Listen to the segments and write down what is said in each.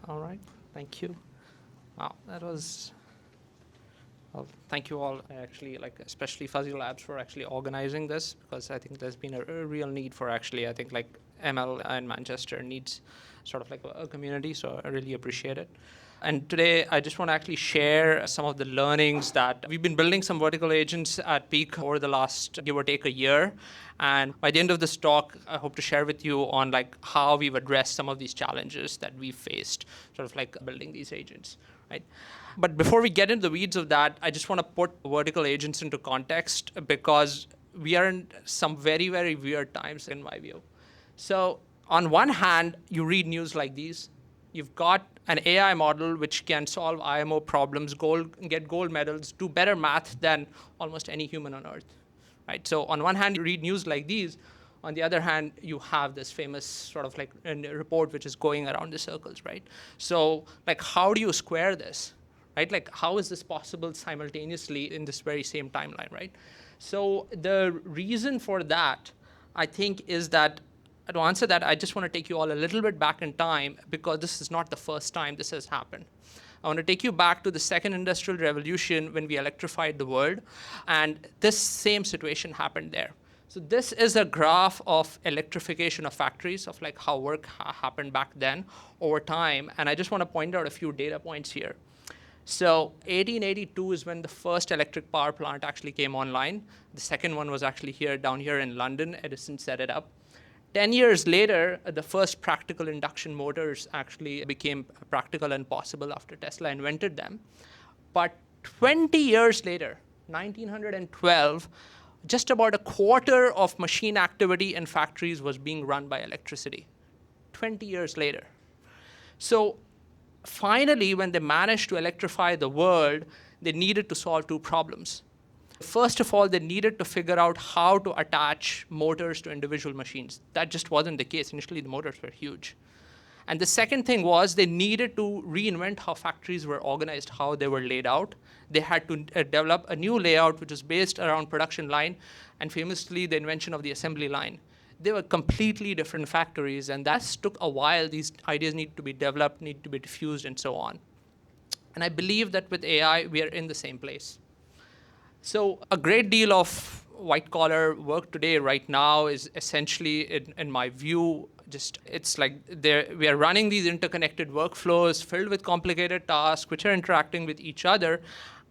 All right, thank you. Wow, that was. Well, thank you all, actually, especially Fuzzy Labs for actually organizing this, because I think there's been a real need for actually, I think ML in Manchester needs sort of like a community, so I really appreciate it. And today, I just want to actually share some of the learnings that we've been building some vertical agents at Peak over the last, give or take, a year. And by the end of this talk, I hope to share with you on how we've addressed some of these challenges that we faced, sort of building these agents, right? But before we get into the weeds of that, I just want to put vertical agents into context because we are in some very, very weird times in my view. So on one hand, you read news like these. You've got an AI model which can solve IMO problems, get gold medals, do better math than almost any human on Earth, right? So on one hand, you read news like these. On the other hand, you have this famous sort of a report which is going around the circles, right? So how do you square this, right? How is this possible simultaneously in this very same timeline, right? So the reason for that, I think, is that to answer that, I just want to take you all a little bit back in time because this is not the first time this has happened. I want to take you back to the second industrial revolution when we electrified the world, and this same situation happened there. So this is a graph of electrification of factories, of how work happened back then over time, and I just want to point out a few data points here. So 1882 is when the first electric power plant actually came online. The second one was actually down here in London. Edison set it up. 10 years later, the first practical induction motors actually became practical and possible after Tesla invented them. But 20 years later, 1912, just about a quarter of machine activity in factories was being run by electricity. 20 years later. So finally, when they managed to electrify the world, they needed to solve two problems. First of all, they needed to figure out how to attach motors to individual machines. That just wasn't the case. Initially, the motors were huge. And the second thing was they needed to reinvent how factories were organized, how they were laid out. They had to develop a new layout which was based around production line, and famously, the invention of the assembly line. They were completely different factories, and that took a while. These ideas need to be developed, need to be diffused, and so on. And I believe that with AI, we are in the same place. So a great deal of white-collar work today, right now, is essentially, in my view, it's we are running these interconnected workflows filled with complicated tasks which are interacting with each other.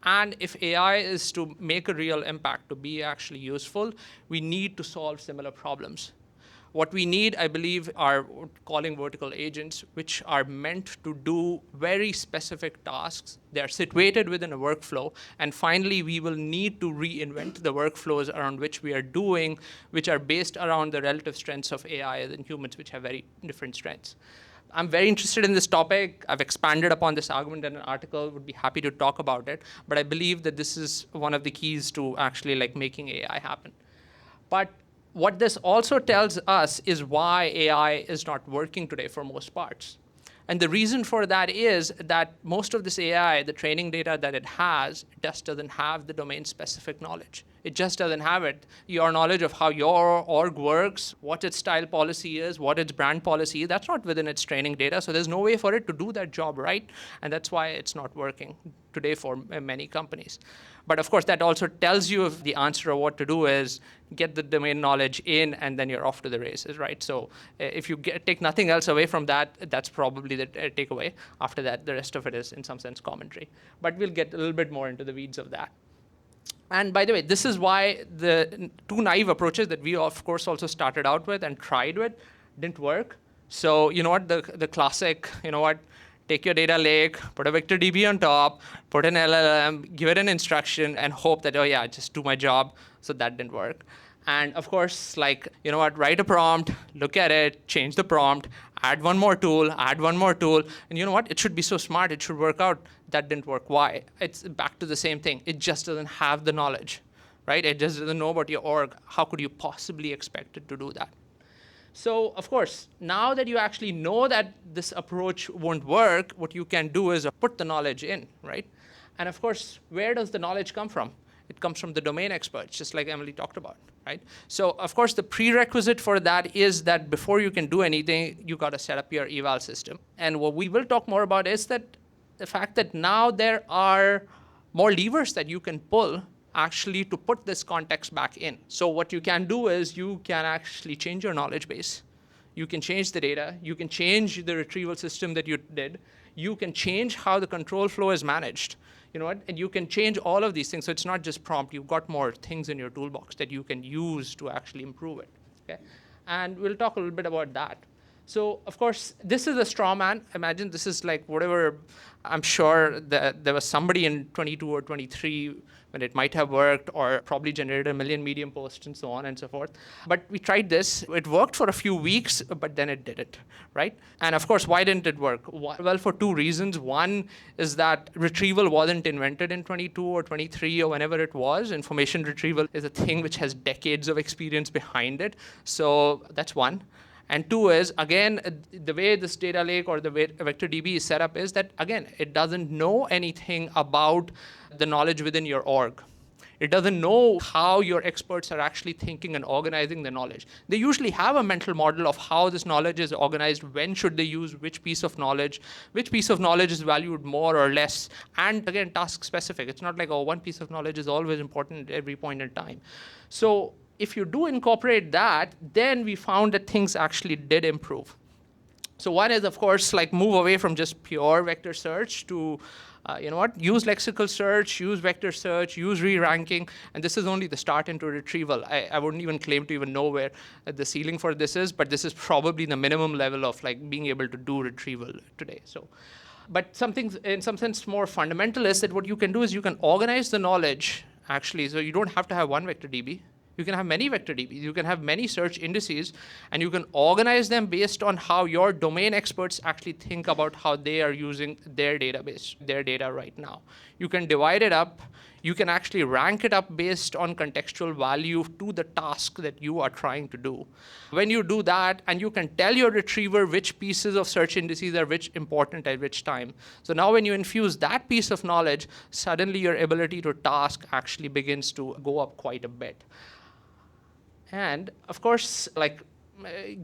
And if AI is to make a real impact, to be actually useful, we need to solve similar problems. What we need, I believe, are calling vertical agents, which are meant to do very specific tasks. They're situated within a workflow. And finally, we will need to reinvent the workflows around which we are doing, which are based around the relative strengths of AI and humans, which have very different strengths. I'm very interested in this topic. I've expanded upon this argument in an article, would be happy to talk about it. But I believe that this is one of the keys to actually making AI happen. But what this also tells us is why AI is not working today for most parts. And the reason for that is that most of this AI, the training data that it has, just doesn't have the domain-specific knowledge. It just doesn't have it. Your knowledge of how your org works, what its style policy is, what its brand policy is, that's not within its training data. So there's no way for it to do that job right. And that's why it's not working today for many companies. But of course, that also tells you if the answer of what to do is get the domain knowledge in, and then you're off to the races, right? So if you take nothing else away from that, that's probably the takeaway. After that, the rest of it is, in some sense, commentary. But we'll get a little bit more into the weeds of that. And by the way, this is why the two naive approaches that we, of course, also started out with and tried with didn't work. So you know what, the classic, take your data lake, put a vector DB on top, put an LLM, give it an instruction, and hope that, oh yeah, just do my job. So that didn't work. And of course, write a prompt, look at it, change the prompt, add one more tool, and you know what? It should be so smart, it should work out. That didn't work. Why? It's back to the same thing. It just doesn't have the knowledge, right? It just doesn't know about your org. How could you possibly expect it to do that? So of course, now that you actually know that this approach won't work, what you can do is put the knowledge in, right? And of course, where does the knowledge come from? It comes from the domain experts, just like Emily talked about, right? So of course, the prerequisite for that is that before you can do anything, you got to set up your eval system. And what we will talk more about is that the fact that now there are more levers that you can pull actually to put this context back in. So what you can do is you can actually change your knowledge base. You can change the data. You can change the retrieval system that you did. You can change how the control flow is managed. You know what? And you can change all of these things. So it's not just prompt. You've got more things in your toolbox that you can use to actually improve it. Okay? And we'll talk a little bit about that. So of course, this is a straw man. Imagine this is like whatever. I'm sure that there was somebody in 22 or 23 when it might have worked, or probably generated a million Medium posts and so on and so forth. But we tried this. It worked for a few weeks, but then it didn't, right? And of course, why didn't it work? Well, for two reasons. One is that retrieval wasn't invented in 22 or 23 or whenever it was. Information retrieval is a thing which has decades of experience behind it. So that's one. And two is, again, the way this data lake or the way VectorDB is set up is that, again, it doesn't know anything about the knowledge within your org. It doesn't know how your experts are actually thinking and organizing the knowledge. They usually have a mental model of how this knowledge is organized, when should they use which piece of knowledge is valued more or less, and again, task specific. It's not like, oh, one piece of knowledge is always important at every point in time. So if you do incorporate that, then we found that things actually did improve. So one is, of course, like move away from just pure vector search to, use lexical search, use vector search, use re-ranking, and this is only the start into retrieval. I wouldn't even claim to even know where the ceiling for this is, but this is probably the minimum level of like being able to do retrieval today. So, but something in some sense more fundamental is that what you can do is you can organize the knowledge actually, so you don't have to have one vector DB. You can have many vector DBs. You can have many search indices, and you can organize them based on how your domain experts actually think about how they are using their database, their data right now. You can divide it up. You can actually rank it up based on contextual value to the task that you are trying to do. When you do that, and you can tell your retriever which pieces of search indices are which important at which time. So now when you infuse that piece of knowledge, suddenly your ability to task actually begins to go up quite a bit. And of course, like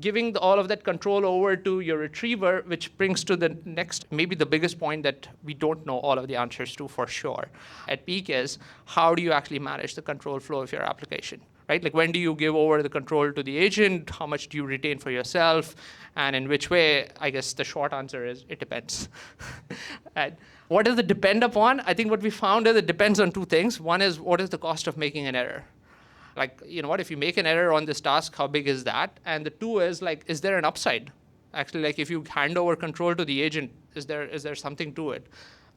giving all of that control over to your retriever, which brings to the next, maybe the biggest point that we don't know all of the answers to for sure at peak is, how do you actually manage the control flow of your application, right? Like when do you give over the control to the agent? How much do you retain for yourself? And in which way? I guess the short answer is it depends. And what does it depend upon? I think what we found is it depends on two things. One is, what is the cost of making an error? Like, if you make an error on this task, how big is that? And the two is, like, is there an upside? Actually, like, if you hand over control to the agent, is there something to it?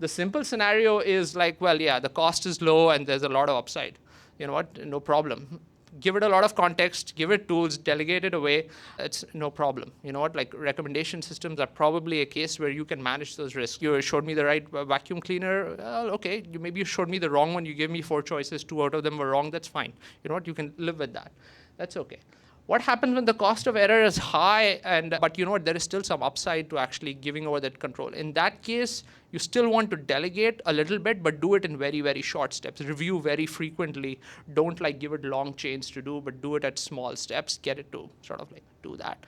The simple scenario is like, well, yeah, the cost is low and there's a lot of upside. You know what? No problem. Give it a lot of context, give it tools, delegate it away. It's no problem. You know what? Like recommendation systems are probably a case where you can manage those risks. You showed me the right vacuum cleaner. Well, okay, maybe you showed me the wrong one. You gave me 4 choices. 2 out of them were wrong. That's fine. You know what? You can live with that. That's okay. What happens when the cost of error is high, but you know what, there is still some upside to actually giving over that control? In that case, you still want to delegate a little bit, but do it in very, very short steps. Review very frequently. Don't like give it long chains to do, but do it at small steps. Get it to sort of like do that.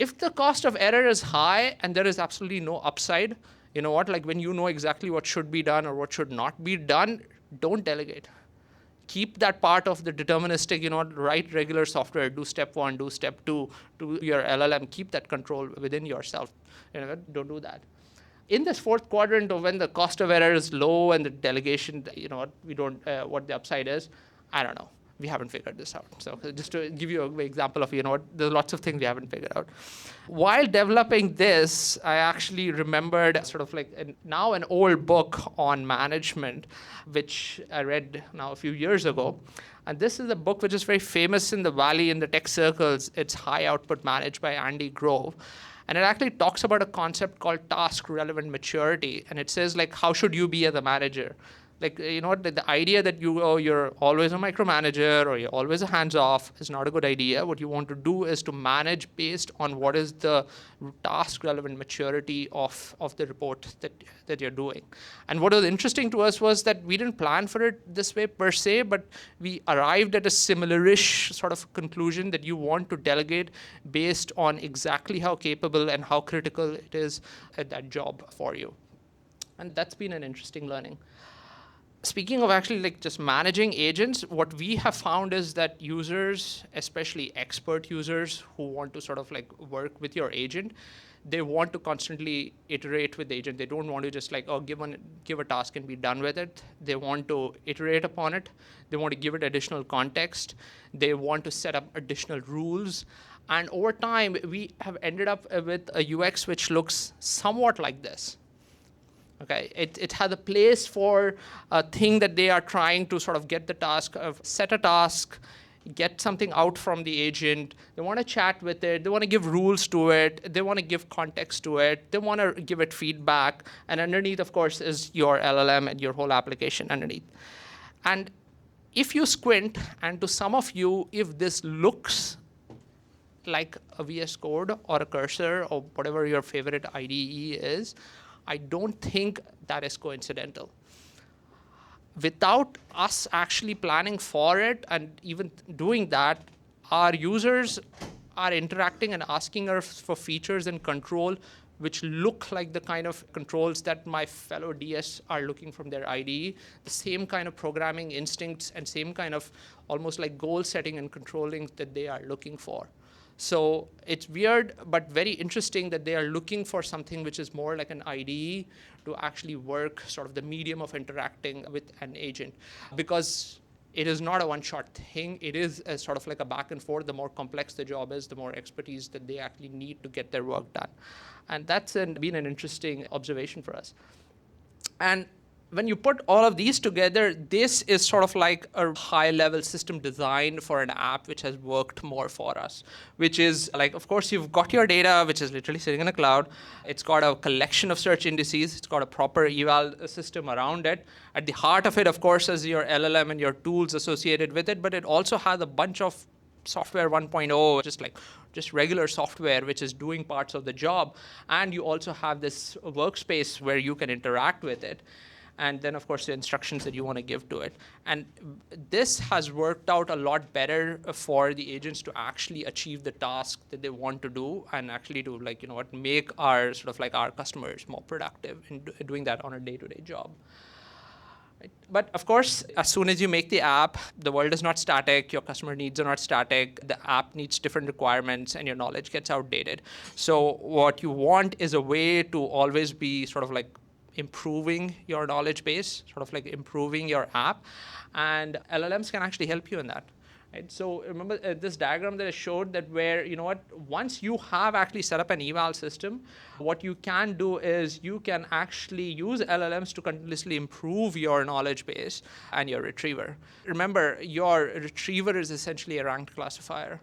If the cost of error is high and there is absolutely no upside, you know what, like when you know exactly what should be done or what should not be done, don't delegate. Keep that part of the deterministic, write regular software, do step 1, do step 2, do your LLM, keep that control within yourself. Don't do that. In this fourth quadrant of when the cost of error is low and the delegation, we don't, what the upside is, I don't know. We haven't figured this out. So just to give you an example of, there's lots of things we haven't figured out. While developing this, I actually remembered sort of like now an old book on management, which I read now a few years ago. And this is a book which is very famous in the Valley, in the tech circles. It's High Output Managed by Andy Grove. And it actually talks about a concept called task relevant maturity. And it says, like, how should you be as a manager? Like, the idea that you're always a micromanager or you're always a hands-off is not a good idea. What you want to do is to manage based on what is the task-relevant maturity of the report that you're doing. And what was interesting to us was that we didn't plan for it this way per se, but we arrived at a similar-ish sort of conclusion that you want to delegate based on exactly how capable and how critical it is at that job for you. And that's been an interesting learning. Speaking of actually like just managing agents, what we have found is that users, especially expert users who want to sort of like work with your agent, they want to constantly iterate with the agent. They don't want to just like, give a task and be done with it. They want to iterate upon it. They want to give it additional context. They want to set up additional rules. And over time, we have ended up with a UX which looks somewhat like this. Okay, it has a place for a thing that they are trying to sort of get the task of set a task, get something out from the agent. They want to chat with it. They want to give rules to it. They want to give context to it. They want to give it feedback. And underneath, of course, is your LLM and your whole application underneath. And if you squint, and to some of you, if this looks like a VS Code or a Cursor or whatever your favorite IDE is, I don't think that is coincidental. Without us actually planning for it and even doing that, our users are interacting and asking us for features and control which look like the kind of controls that my fellow DS are looking from their IDE, the same kind of programming instincts and same kind of almost like goal setting and controlling that they are looking for. So it's weird, but very interesting that they are looking for something which is more like an IDE to actually work sort of the medium of interacting with an agent. Because it is not a one-shot thing. It is a sort of like a back and forth. The more complex the job is, the more expertise that they actually need to get their work done. And that's been an interesting observation for us. And when you put all of these together, this is sort of like a high-level system design for an app which has worked more for us, which is like, of course, you've got your data, which is literally sitting in a cloud. It's got a collection of search indices. It's got a proper eval system around it. At the heart of it, of course, is your LLM and your tools associated with it, but it also has a bunch of software 1.0, just regular software, which is doing parts of the job. And you also have this workspace where you can interact with it. And then, of course, the instructions that you want to give to it. And this has worked out a lot better for the agents to actually achieve the task that they want to do and actually to make our sort of like our customers more productive in doing that on a day-to-day job. Right? But of course, as soon as you make the app, the world is not static, your customer needs are not static, the app needs different requirements, and your knowledge gets outdated. So what you want is a way to always be sort of like improving your knowledge base, sort of like improving your app. And LLMs can actually help you in that. Right? So remember this diagram that I showed that where, once you have actually set up an eval system, what you can do is you can actually use LLMs to continuously improve your knowledge base and your retriever. Remember, your retriever is essentially a ranked classifier.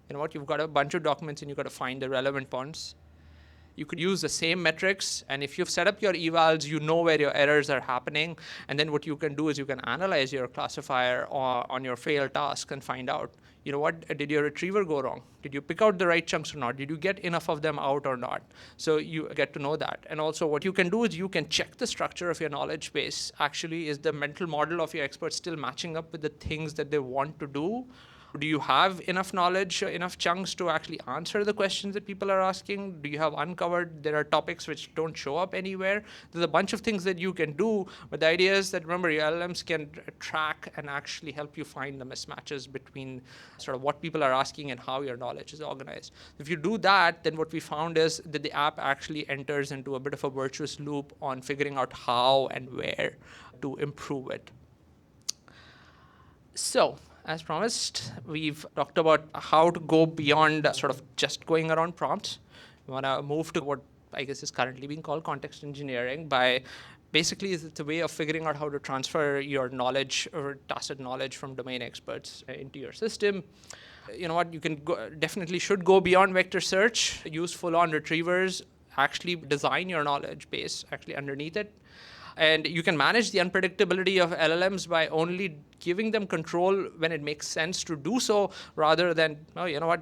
You've got a bunch of documents and you've got to find the relevant ones. You could use the same metrics, and if you've set up your evals, you know where your errors are happening, and then what you can do is you can analyze your classifier on your failed task and find out, did your retriever go wrong? Did you pick out the right chunks or not? Did you get enough of them out or not? So you get to know that. And also what you can do is you can check the structure of your knowledge base. Actually, is the mental model of your expert still matching up with the things that they want to do? Do you have enough knowledge, enough chunks to actually answer the questions that people are asking? Do you have uncovered? There are topics which don't show up anywhere. There's a bunch of things that you can do, but the idea is that, remember, your LLMs can track and actually help you find the mismatches between sort of what people are asking and how your knowledge is organized. If you do that, then what we found is that the app actually enters into a bit of a virtuous loop on figuring out how and where to improve it. So, as promised, we've talked about how to go beyond sort of just going around prompts. We want to move to what I guess is currently being called context engineering by basically it's a way of figuring out how to transfer your knowledge or tacit knowledge from domain experts into your system. You can definitely should go beyond vector search, use full-on retrievers, actually design your knowledge base actually underneath it. And you can manage the unpredictability of LLMs by only giving them control when it makes sense to do so, rather than, oh, you know what,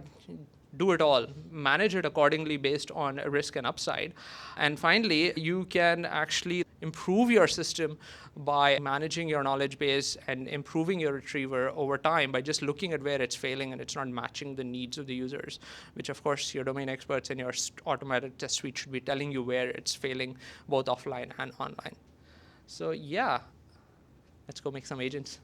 do it all, manage it accordingly based on risk and upside. And finally, you can actually improve your system by managing your knowledge base and improving your retriever over time by just looking at where it's failing and it's not matching the needs of the users, which of course your domain experts in your automated test suite should be telling you where it's failing both offline and online. So yeah, let's go make some agents.